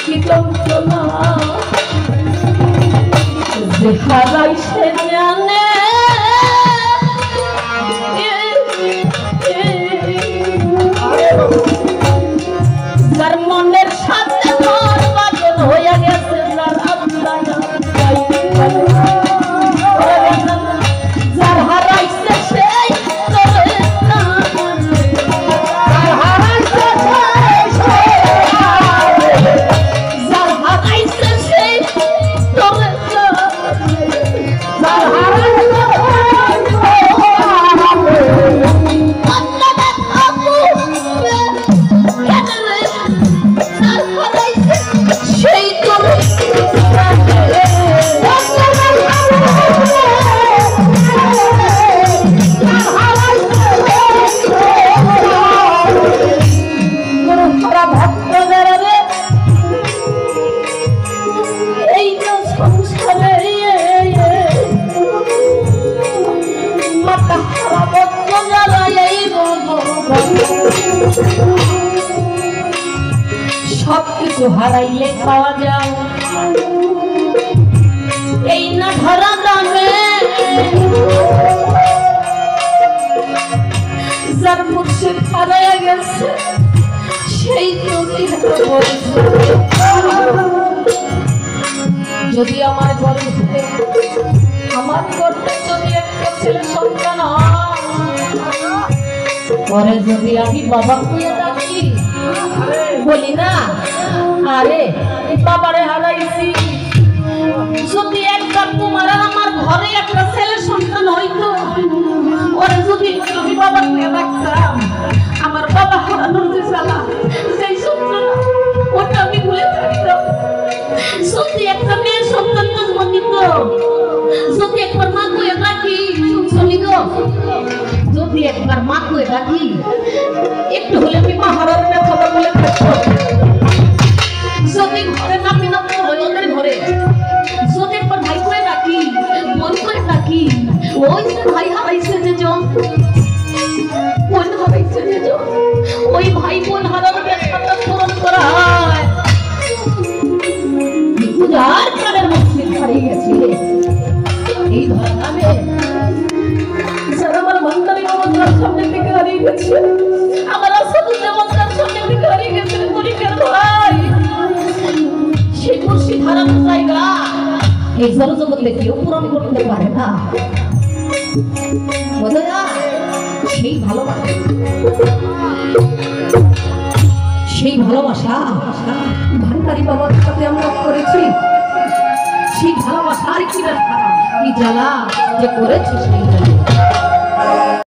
কি যন্ত্রণা যে হারাই সে জানে যার মনের সাথে তোর বাজন হইয়া গেছে যার হারাইছে সেই সবকিছু হারাইলে পাওয়া যায় এই না ধরা দামে যার মুর্শিদ হারাইয়া গেছে সেই তো যদি আমার ঘরে আমার ঘরতে যদি একটা ছেলে সন্তান পরে যদি আমি বাবা খুঁজে ডাকি বলি না আরে বাবারে হারাইছি যদি একবার তোমার আমার ঘরে একটা ছেলে সন্তান হইতো ওরে যদি আমি বাবা খুঁজে ডাকতাম আমার বাবা হারানোর যে জ্বালা সেই যন্ত্রণা ওটা আমি ভুলে থাকতাম যদি একটা মেয়ের সন্তান জন্ম দিত যদি একবার মা খুঁজে ডাকি শুনি গো যদি একবার মা খুঁজে ডাকি একটু হলে আমি মা হারানোর কথা বলে থাকতো যদি ঘরে নামি না ওদের ঘরে যদি একবার ভাই করে ডাকি বোন করে ডাকি ওই যে ভাই হারাইছে যে জন বোন হারাইছে যে জন ওই ভাই বোন হারানোর ব্যাপারটা পূরণ করা হয় যার কানের মুসলিম হারিয়ে গেছে এই ধরা নামে যারা আমার বান্দারি মমতার সামনে থেকে হারিয়ে গেছে আমার আসাদুল্লাহ মমতার সামনে থেকে হারিয়ে গেছে তরিকার ভাই সেই মুর্শিদ হারানোর জায়গা এই জগতে কেউ পূরণ করতে পারে না বোঝা যায় সেই ভালোবাসা ভান্ডারি বাবার সাথে আমরা করেছি সেই ভালোবাসার কি জ্বালা যে করেছি সেই